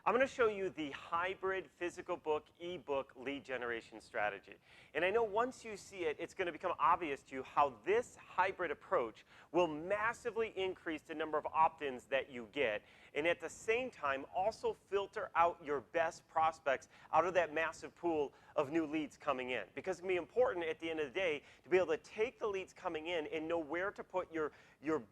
I'm going to show you the hybrid physical book, ebook lead generation strategy. And I know once you see it, it's going to become obvious to you how this hybrid approach will massively increase the number of opt-ins that you get, and at the same time also filter out your best prospects out of that massive pool of new leads coming in. Because it's going to be important at the end of the day to be able to take the leads coming in and know where to put your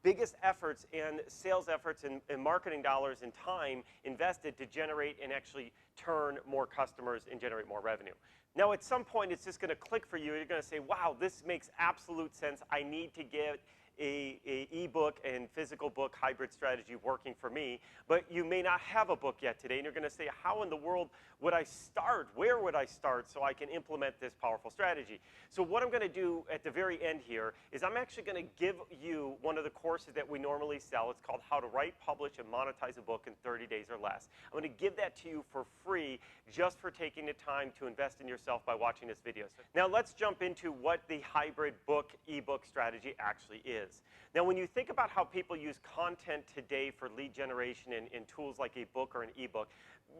biggest efforts and sales efforts and marketing dollars and time invested to generate and actually turn more customers and generate more revenue. Now, at some point, it's just going to click for you. You're going to say, wow, this makes absolute sense. I need to get a ebook and physical book hybrid strategy working for me, but you may not have a book yet today, and you're going to say, how in the world would I start? Where would I start so I can implement this powerful strategy? So what I'm going to do at the very end here is I'm actually going to give you one of the courses that we normally sell. It's called How to Write, Publish, and Monetize a Book in 30 Days or Less. I'm going to give that to you for free just for taking the time to invest in yourself by watching this video. So now let's jump into what the hybrid book ebook strategy actually is. Now, when you think about how people use content today for lead generation in tools like a book or an ebook,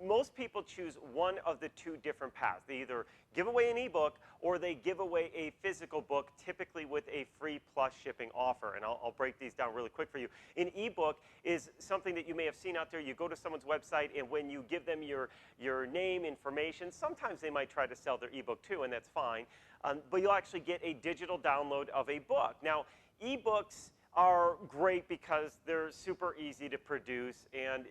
most people choose one of the two different paths. They either give away an ebook or they give away a physical book, typically with a free plus shipping offer. And I'll break these down really quick for you. An ebook is something that you may have seen out there. You go to someone's website, and when you give them your name, information, sometimes they might try to sell their ebook too, and that's fine. But you'll actually get a digital download of a book. Now, ebooks are great because they're super easy to produce, and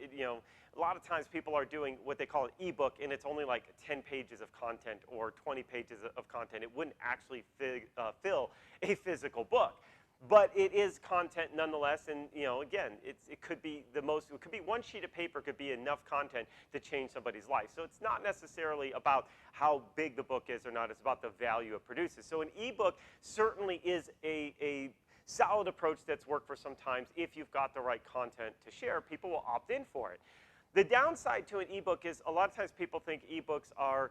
a lot of times people are doing what they call an ebook, and it's only like 10 pages of content or 20 pages of content. It wouldn't actually fill a physical book, but it is content nonetheless. And again, it could be one sheet of paper could be enough content to change somebody's life. So it's not necessarily about how big the book is or not. It's about the value it produces. So an ebook certainly is a solid approach that's worked for some times. If you've got the right content to share, people will opt in for it. The downside to an ebook is a lot of times people think ebooks are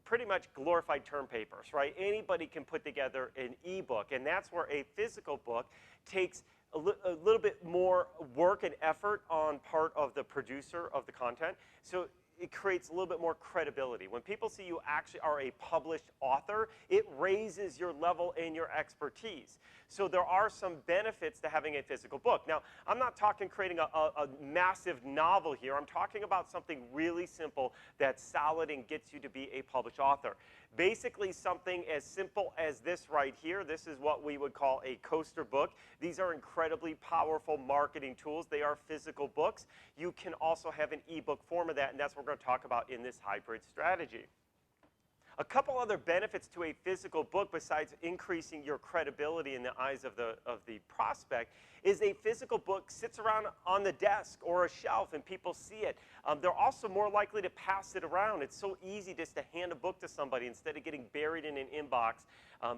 pretty much glorified term papers, right? Anybody can put together an ebook, and that's where a physical book takes a little bit more work and effort on part of the producer of the content. So it creates a little bit more credibility. When people see you actually are a published author, it raises your level and your expertise. So there are some benefits to having a physical book. Now, I'm not talking creating a massive novel here. I'm talking about something really simple that's solid and gets you to be a published author. Basically, something as simple as this right here. This is what we would call a coaster book. These are incredibly powerful marketing tools. They are physical books. You can also have an ebook form of that, and that's what we're going to talk about in this hybrid strategy. A couple other benefits to a physical book besides increasing your credibility in the eyes of the prospect is a physical book sits around on the desk or a shelf and people see it. They're also more likely to pass it around. It's so easy just to hand a book to somebody instead of getting buried in an inbox.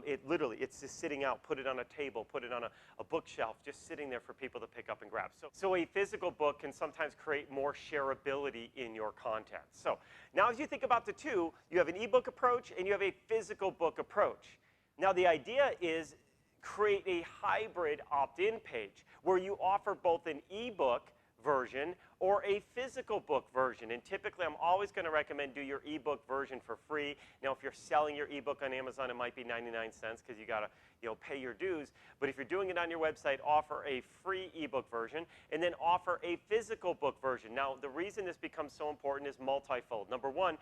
It's just sitting out. Put it on a table, put it on a bookshelf, just sitting there for people to pick up and grab. So a physical book can sometimes create more shareability in your content. So now as you think about the two, you have an ebook approach and you have a physical book approach. Now the idea is create a hybrid opt-in page where you offer both an ebook version or a physical book version. And typically, I'm always going to recommend do your ebook version for free. Now, if you're selling your ebook on Amazon, it might be 99 cents because you got to pay your dues. But if you're doing it on your website, offer a free ebook version and then offer a physical book version. Now, the reason this becomes so important is multifold. Number one,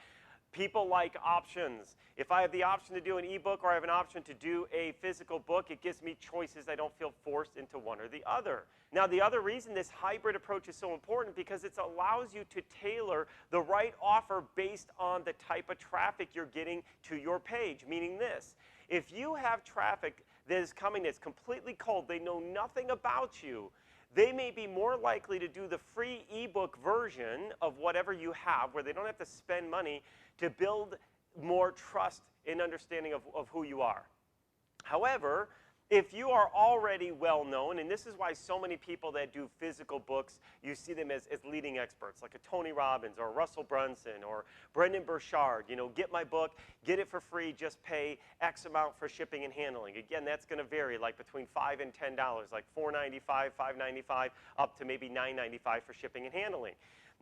people like options. If I have the option to do an ebook or I have an option to do a physical book, it gives me choices. I don't feel forced into one or the other. Now, the other reason this hybrid approach is so important because it allows you to tailor the right offer based on the type of traffic you're getting to your page, meaning this. If you have traffic that is coming that's completely cold, they know nothing about you, they may be more likely to do the free ebook version of whatever you have where they don't have to spend money to build more trust and understanding of who you are. However, if you are already well known, and this is why so many people that do physical books, you see them as leading experts, like a Tony Robbins or Russell Brunson or Brendan Burchard. Get my book, get it for free, just pay X amount for shipping and handling. Again, that's going to vary, like between $5 and $10, like $4.95, $5.95, up to maybe $9.95 for shipping and handling.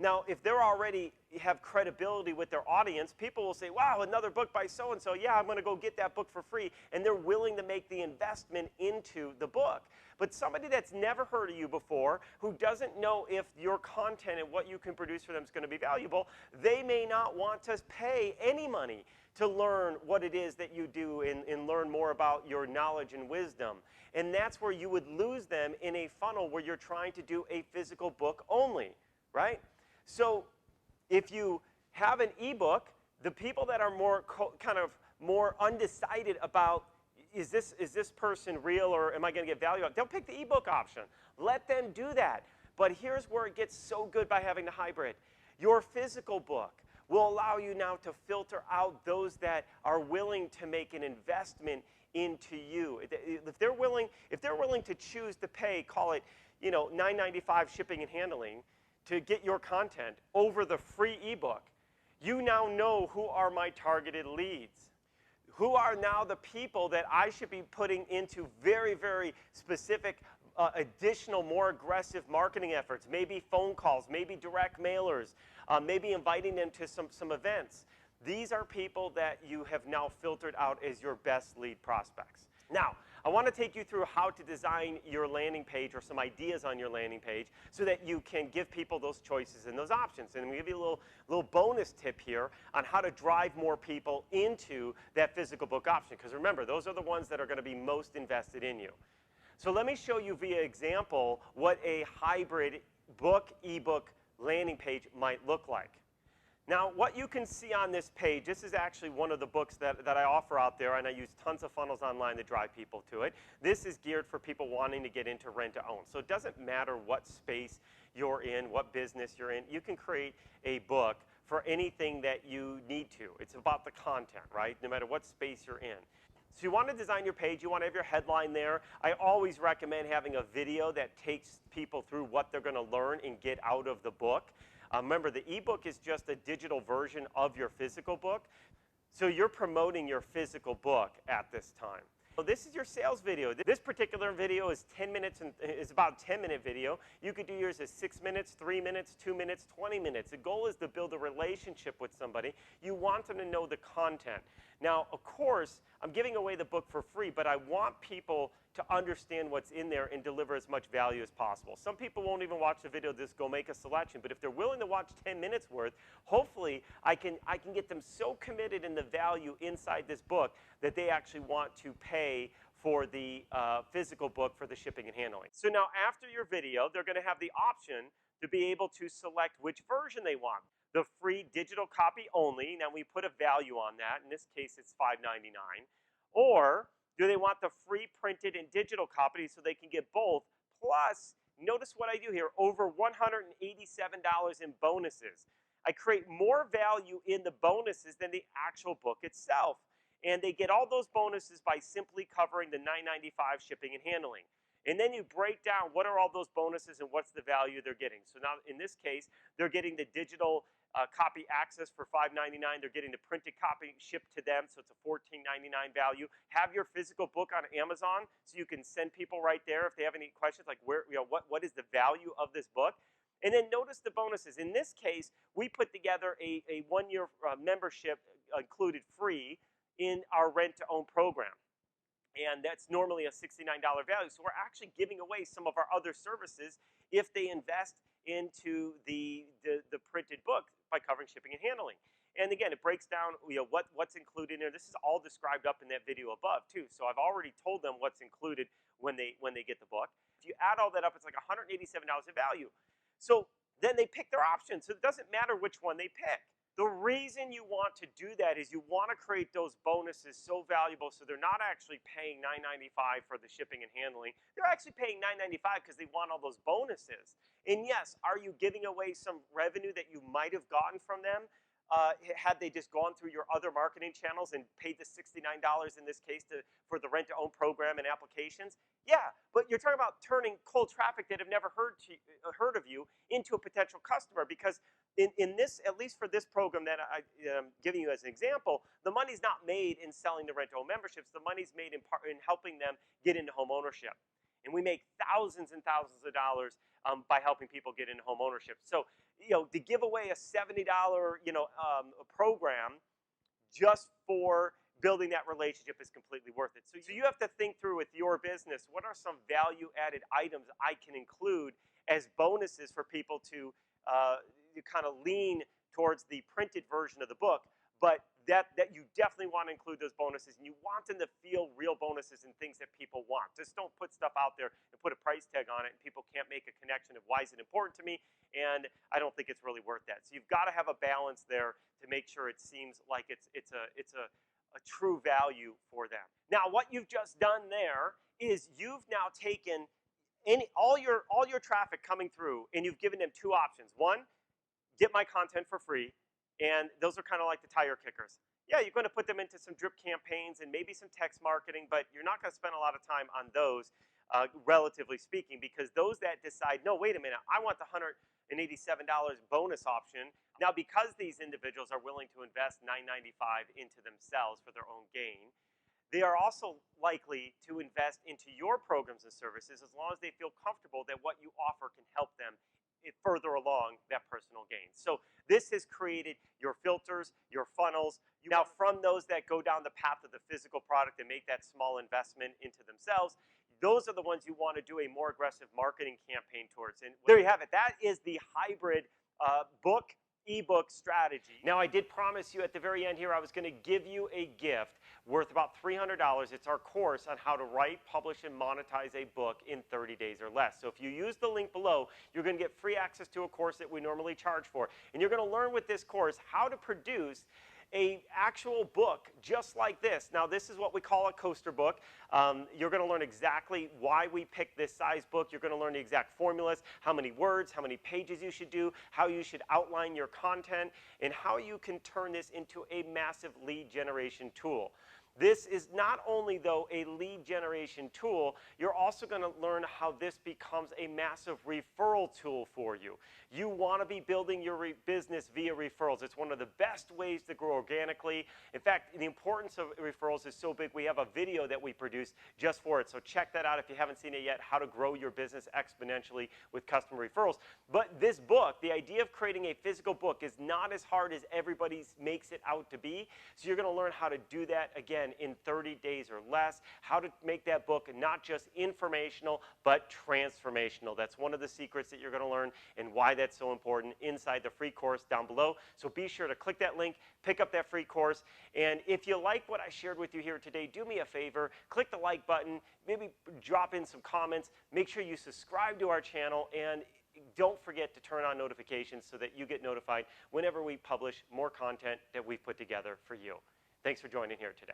Now, if they're already have credibility with their audience, people will say, wow, another book by so-and-so. Yeah, I'm going to go get that book for free. And they're willing to make the investment into the book. But somebody that's never heard of you before, who doesn't know if your content and what you can produce for them is going to be valuable, they may not want to pay any money to learn what it is that you do and learn more about your knowledge and wisdom. And that's where you would lose them in a funnel where you're trying to do a physical book only, right? So if you have an ebook, the people that are more undecided about is this person real or am I going to get value out, they'll pick the ebook option. Let them do that. But here's where it gets so good by having the hybrid. Your physical book will allow you now to filter out those that are willing to make an investment into you. If they're willing to choose to pay, call it, $9.95 shipping and handling to get your content over the free ebook, you now know who are my targeted leads. Who are now the people that I should be putting into very, very specific additional, more aggressive marketing efforts, maybe phone calls, maybe direct mailers, maybe inviting them to some events. These are people that you have now filtered out as your best lead prospects. Now, I want to take you through how to design your landing page or some ideas on your landing page so that you can give people those choices and those options. And we give you a little bonus tip here on how to drive more people into that physical book option. Because remember, those are the ones that are going to be most invested in you. So let me show you via example what a hybrid book, ebook landing page might look like. Now, what you can see on this page, this is actually one of the books that I offer out there, and I use tons of funnels online to drive people to it. This is geared for people wanting to get into rent-to-own. So it doesn't matter what space you're in, what business you're in. You can create a book for anything that you need to. It's about the content, right? No matter what space you're in. So you want to design your page. You want to have your headline there. I always recommend having a video that takes people through what they're going to learn and get out of the book. Remember, the ebook is just a digital version of your physical book. So you're promoting your physical book at this time. So this is your sales video. This particular video is 10 minutes and is about a 10-minute video. You could do yours as 6 minutes, 3 minutes, 2 minutes, 20 minutes. The goal is to build a relationship with somebody. You want them to know the content. Now, of course, I'm giving away the book for free, but I want people to understand what's in there and deliver as much value as possible. Some people won't even watch the video, just go make a selection. But if they're willing to watch 10 minutes worth, hopefully I can get them so committed in the value inside this book that they actually want to pay for the physical book for the shipping and handling. So now after your video, they're going to have the option to be able to select which version they want. The free digital copy only. Now we put a value on that. In this case, it's $5.99. Or do they want the free printed and digital copy so they can get both? Plus, notice what I do here, over $187 in bonuses. I create more value in the bonuses than the actual book itself. And they get all those bonuses by simply covering the $9.95 shipping and handling. And then you break down what are all those bonuses and what's the value they're getting. So now in this case, they're getting the digital copy access for $5.99. They're getting the printed copy shipped to them, so it's a $14.99 value. Have your physical book on Amazon so you can send people right there if they have any questions, like what is the value of this book? And then notice the bonuses. In this case, we put together a one-year membership included free in our rent-to-own program. And that's normally a $69 value. So we're actually giving away some of our other services if they invest into the printed book by covering shipping and handling. And again, it breaks down what's included in there. This is all described up in that video above too. So I've already told them what's included when they get the book. If you add all that up, it's like $187 in value. So then they pick their option. So it doesn't matter which one they pick. The reason you want to do that is you want to create those bonuses so valuable so they're not actually paying $9.95 for the shipping and handling. They're actually paying $9.95 because they want all those bonuses. And yes, are you giving away some revenue that you might have gotten from them had they just gone through your other marketing channels and paid the $69 in this case for the rent-to-own program and applications? Yeah, but you're talking about turning cold traffic that have never heard of you into a potential customer, because in this, at least for this program that I'm giving you as an example, the money's not made in selling the rent-to-own memberships. The money's made in helping them get into home ownership. And we make thousands and thousands of dollars by helping people get into home ownership. So to give away a $70, program just for building that relationship is completely worth it. So you have to think through with your business, what are some value-added items I can include as bonuses for people to kind of lean towards the printed version of the book, but that you definitely want to include those bonuses, and you want them to feel real bonuses and things that people want. Just don't put stuff out there and put a price tag on it, and people can't make a connection of why is it important to me, and I don't think it's really worth that. So you've got to have a balance there to make sure it seems like it's a true value for them. Now, what you've just done there is you've now taken all your traffic coming through, and you've given them two options. One, get my content for free, and those are kind of like the tire kickers. Yeah, you're going to put them into some drip campaigns and maybe some text marketing, but you're not going to spend a lot of time on those, relatively speaking, because those that decide, no, wait a minute, I want the $187 bonus option. Now, because these individuals are willing to invest $9.95 into themselves for their own gain, they are also likely to invest into your programs and services as long as they feel comfortable that what you offer can help them further along that personal gain. So this has created your filters, your funnels. Now, from those that go down the path of the physical product and make that small investment into themselves, those are the ones you want to do a more aggressive marketing campaign towards. And there you have it. That is the hybrid book ebook strategy. Now, I did promise you at the very end here I was going to give you a gift worth about $300. It's our course on how to write, publish, and monetize a book in 30 days or less. So if you use the link below, you're going to get free access to a course that we normally charge for. And you're going to learn with this course how to produce an actual book just like this. Now, this is what we call a coaster book. You're going to learn exactly why we picked this size book. You're going to learn the exact formulas, how many words, how many pages you should do, how you should outline your content, and how you can turn this into a massive lead generation tool. This is not only, though, a lead generation tool, you're also going to learn how this becomes a massive referral tool for you. You want to be building your business via referrals. It's one of the best ways to grow organically. In fact, the importance of referrals is so big, we have a video that we produced just for it. So check that out if you haven't seen it yet, how to grow your business exponentially with customer referrals. But this book, the idea of creating a physical book is not as hard as everybody makes it out to be. So you're going to learn how to do that, again, in 30 days or less, how to make that book not just informational, but transformational. That's one of the secrets that you're going to learn and why that's so important inside the free course down below. So be sure to click that link, pick up that free course, and if you like what I shared with you here today, do me a favor, click the like button, maybe drop in some comments, make sure you subscribe to our channel, and don't forget to turn on notifications so that you get notified whenever we publish more content that we've put together for you. Thanks for joining here today.